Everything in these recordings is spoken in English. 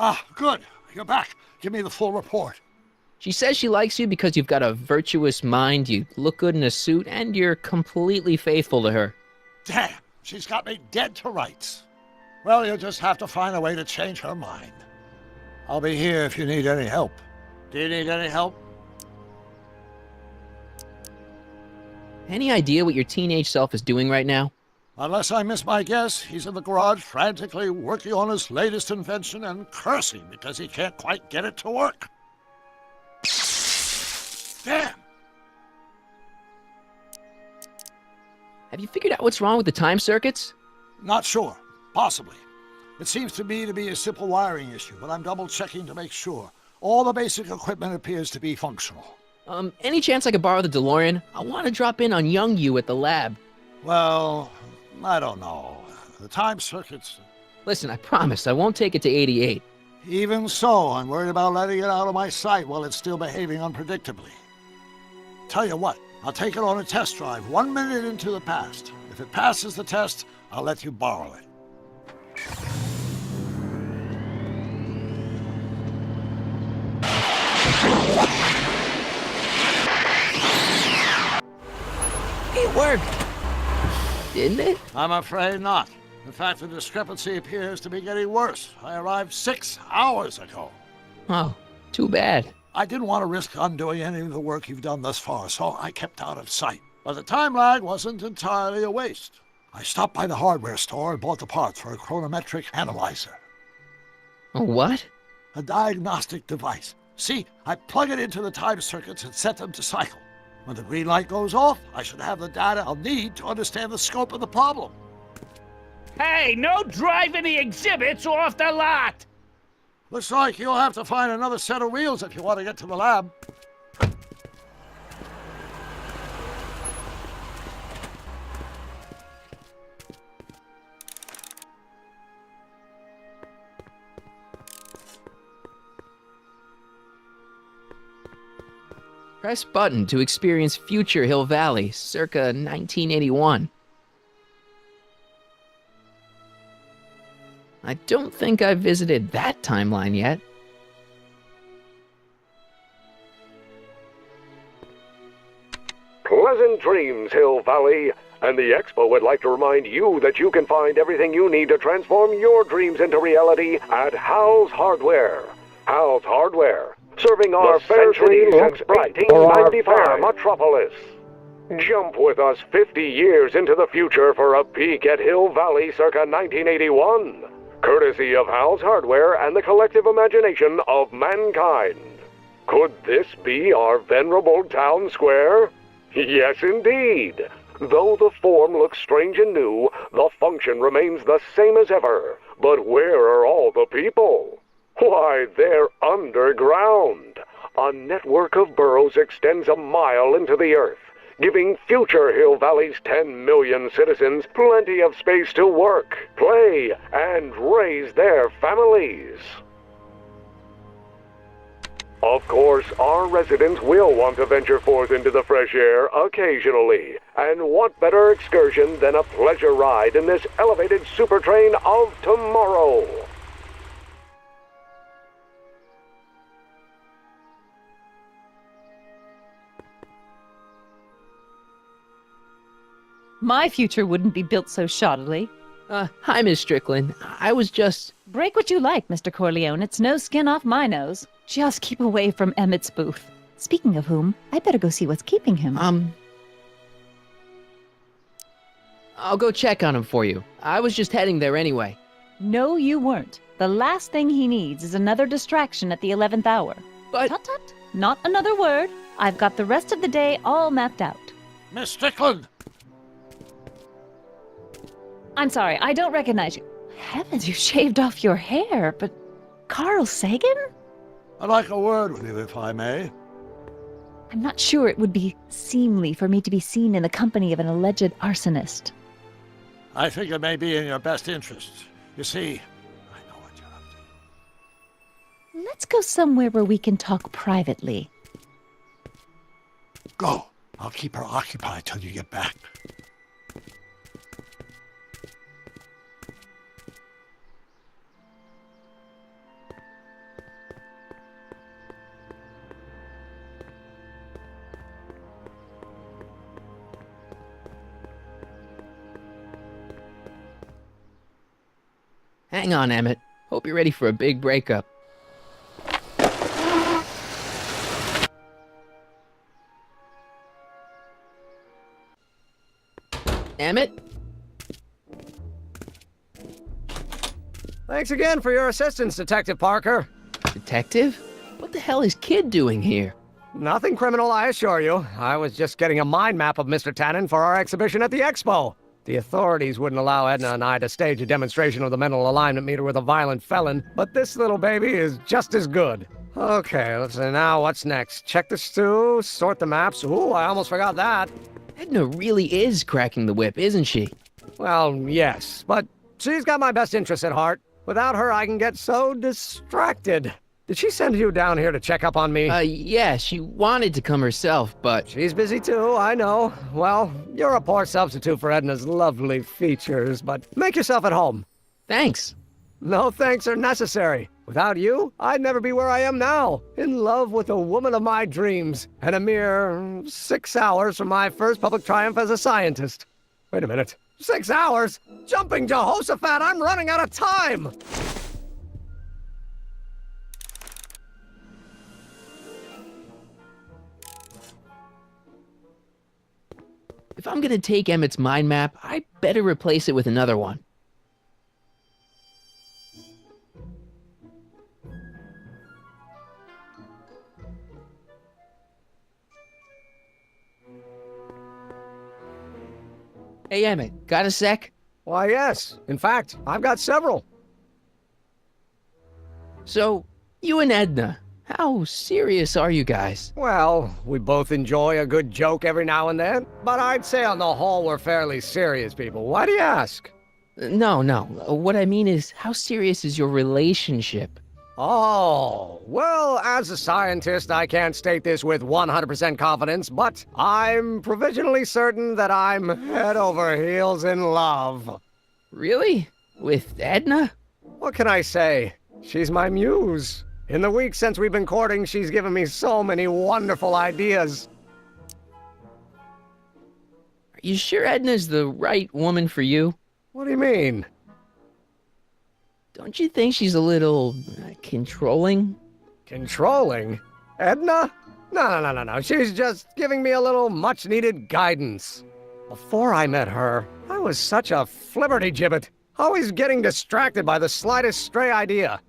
Ah, good. You're back. Give me the full report. She says she likes you because you've got a virtuous mind, you look good in a suit, and you're completely faithful to her. Damn, she's got me dead to rights. Well, you'll just have to find a way to change her mind. I'll be here if you need any help. Do you need any help? Any idea what your teenage self is doing right now? Unless I miss my guess, he's in the garage frantically working on his latest invention and cursing because he can't quite get it to work. Damn! Have you figured out what's wrong with the time circuits? Not sure. Possibly. It seems to me to be a simple wiring issue, but I'm double-checking to make sure. All the basic equipment appears to be functional. Any chance I could borrow the DeLorean? I want to drop in on young you at the lab. Well, I don't know. The time circuits... Listen, I promise I won't take it to 88. Even so, I'm worried about letting it out of my sight while it's still behaving unpredictably. Tell you what, I'll take it on a test drive 1 minute into the past. If it passes the test, I'll let you borrow it. It worked! Didn't it? I'm afraid not. In fact, the discrepancy appears to be getting worse. I arrived 6 hours ago. Oh, too bad. I didn't want to risk undoing any of the work you've done thus far, so I kept out of sight. But the time lag wasn't entirely a waste. I stopped by the hardware store and bought the parts for a chronometric analyzer. A what? A diagnostic device. See, I plug it into the time circuits and set them to cycle. When the green light goes off, I should have the data I'll need to understand the scope of the problem. Hey, no driving the exhibits off the lot! Looks like you'll have to find another set of wheels if you want to get to the lab. Press button to experience future Hill Valley, circa 1981. I don't think I've visited that timeline yet. Pleasant dreams, Hill Valley. And the Expo would like to remind you that you can find everything you need to transform your dreams into reality at Hal's Hardware. Hal's Hardware, serving our fair city since 1895 metropolis. Jump with us 50 years into the future for a peek at Hill Valley circa 1981. Courtesy of Hal's Hardware and the collective imagination of mankind. Could this be our venerable town square? Yes, indeed. Though the form looks strange and new, the function remains the same as ever. But where are all the people? Why, they're underground. A network of burrows extends a mile into the earth, giving future Hill Valley's 10 million citizens plenty of space to work, play, and raise their families. Of course, our residents will want to venture forth into the fresh air occasionally. And what better excursion than a pleasure ride in this elevated super train of tomorrow? My future wouldn't be built so shoddily. Hi, Miss Strickland. I was just... Break what you like, Mr. Corleone. It's no skin off my nose. Just keep away from Emmett's booth. Speaking of whom, I better go see what's keeping him. I'll go check on him for you. I was just heading there anyway. No, you weren't. The last thing he needs is another distraction at the 11th hour. But... Tut-tut. Not another word. I've got the rest of the day all mapped out. Miss Strickland! I'm sorry, I don't recognize you. Heavens, you shaved off your hair, but... Carl Sagan? I'd like a word with you, if I may. I'm not sure it would be seemly for me to be seen in the company of an alleged arsonist. I think it may be in your best interests. You see, I know what you're up to. Let's go somewhere where we can talk privately. Go. I'll keep her occupied till you get back. Hang on, Emmett. Hope you're ready for a big breakup. Emmett? Thanks again for your assistance, Detective Parker. Detective? What the hell is Kid doing here? Nothing criminal, I assure you. I was just getting a mind map of Mr. Tannen for our exhibition at the Expo. The authorities wouldn't allow Edna and I to stage a demonstration of the mental alignment meter with a violent felon, but this little baby is just as good. Okay, let's see now what's next. Check the stew, sort the maps. Ooh, I almost forgot that. Edna really is cracking the whip, isn't she? Well, yes, but she's got my best interests at heart. Without her, I can get so distracted. Did she send you down here to check up on me? Yeah, she wanted to come herself, but... She's busy too, I know. Well, you're a poor substitute for Edna's lovely features, but make yourself at home. Thanks. No thanks are necessary. Without you, I'd never be where I am now, in love with the woman of my dreams, and a mere 6 hours from my first public triumph as a scientist. Wait a minute. 6 hours? Jumping Jehoshaphat, I'm running out of time! If I'm gonna take Emmett's mind map, I better replace it with another one. Hey, Emmett, got a sec? Why, yes. In fact, I've got several. So, you and Edna, how serious are you guys? Well, we both enjoy a good joke every now and then, but I'd say on the whole we're fairly serious people. Why do you ask? No. What I mean is, how serious is your relationship? Oh, well, as a scientist, I can't state this with 100% confidence, but I'm provisionally certain that I'm head over heels in love. Really? With Edna? What can I say? She's my muse. In the weeks since we've been courting, she's given me so many wonderful ideas. Are you sure Edna's the right woman for you? What do you mean? Don't you think she's a little controlling? Controlling? Edna? No. She's just giving me a little much-needed guidance. Before I met her, I was such a flibberty-gibbet, always getting distracted by the slightest stray idea.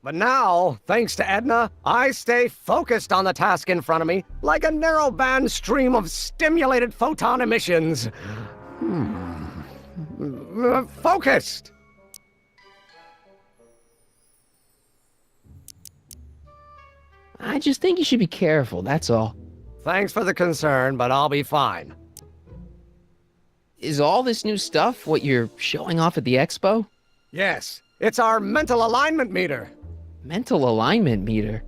But now, thanks to Edna, I stay focused on the task in front of me, like a narrow-band stream of stimulated photon emissions. Focused! I just think you should be careful, that's all. Thanks for the concern, but I'll be fine. Is all this new stuff what you're showing off at the expo? Yes, it's our mental alignment meter. Mental alignment meter?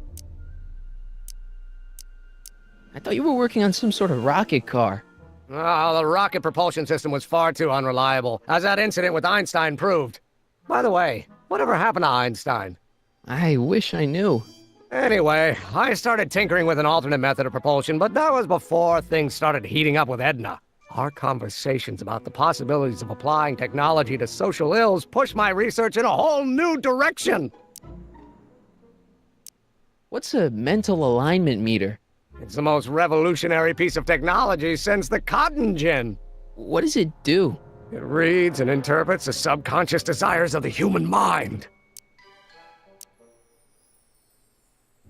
I thought you were working on some sort of rocket car. Oh, the rocket propulsion system was far too unreliable, as that incident with Einstein proved. By the way, whatever happened to Einstein? I wish I knew. Anyway, I started tinkering with an alternate method of propulsion, but that was before things started heating up with Edna. Our conversations about the possibilities of applying technology to social ills pushed my research in a whole new direction. What's a mental alignment meter? It's the most revolutionary piece of technology since the cotton gin. What does it do? It reads and interprets the subconscious desires of the human mind.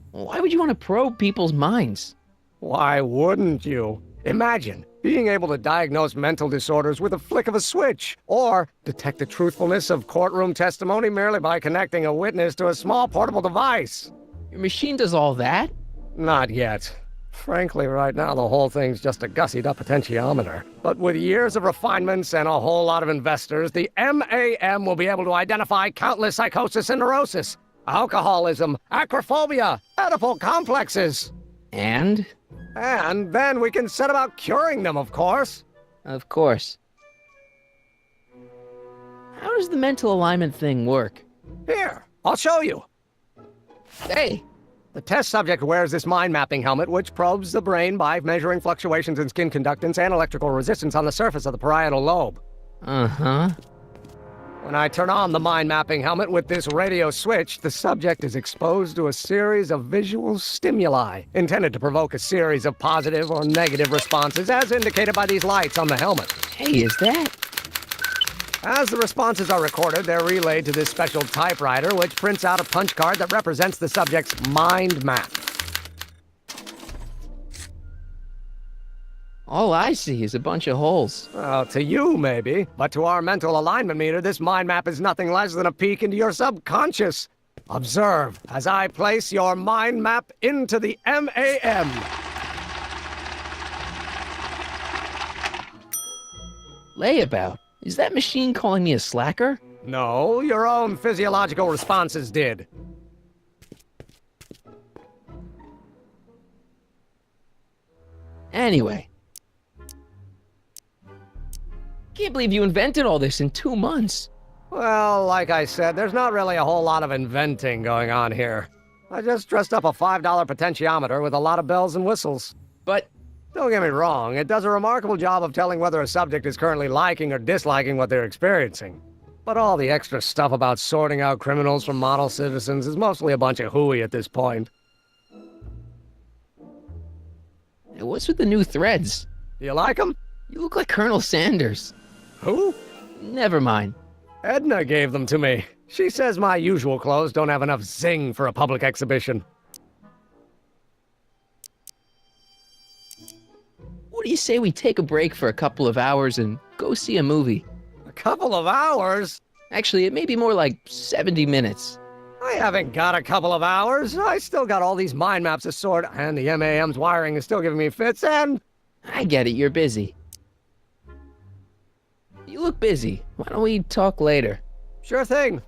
Why would you want to probe people's minds? Why wouldn't you? Imagine being able to diagnose mental disorders with a flick of a switch, or detect the truthfulness of courtroom testimony merely by connecting a witness to a small portable device. Your machine does all that? Not yet. Frankly, right now the whole thing's just a gussied-up potentiometer. But with years of refinements and a whole lot of investors, the MAM will be able to identify countless psychosis and neurosis, alcoholism, acrophobia, Oedipal complexes. And? And then we can set about curing them, of course. Of course. How does the mental alignment thing work? Here, I'll show you. Hey! The test subject wears this mind-mapping helmet, which probes the brain by measuring fluctuations in skin conductance and electrical resistance on the surface of the parietal lobe. Uh-huh. When I turn on the mind mapping helmet with this radio switch, the subject is exposed to a series of visual stimuli intended to provoke a series of positive or negative responses as indicated by these lights on the helmet. Hey, is that? As the responses are recorded, they're relayed to this special typewriter, which prints out a punch card that represents the subject's mind map. All I see is a bunch of holes. Well, to you, maybe. But to our mental alignment meter, this mind map is nothing less than a peek into your subconscious. Observe as I place your mind map into the MAM. Layabout. Is that machine calling me a slacker? No, your own physiological responses did. Anyway. Can't believe you invented all this in 2 months. Well, like I said, there's not really a whole lot of inventing going on here. I just dressed up a $5 potentiometer with a lot of bells and whistles. But Don't get me wrong, it does a remarkable job of telling whether a subject is currently liking or disliking what they're experiencing. But all the extra stuff about sorting out criminals from model citizens is mostly a bunch of hooey at this point. what's with the new threads? You like them? You look like Colonel Sanders. Who? Never mind. Edna gave them to me. She says my usual clothes don't have enough zing for a public exhibition. What do you say we take a break for a couple of hours and go see a movie? A couple of hours? Actually, it may be more like 70 minutes. I haven't got a couple of hours. I still got all these mind maps to sort, and the MAM's wiring is still giving me fits, and... I get it, you're busy. You look busy. Why don't we talk later? Sure thing.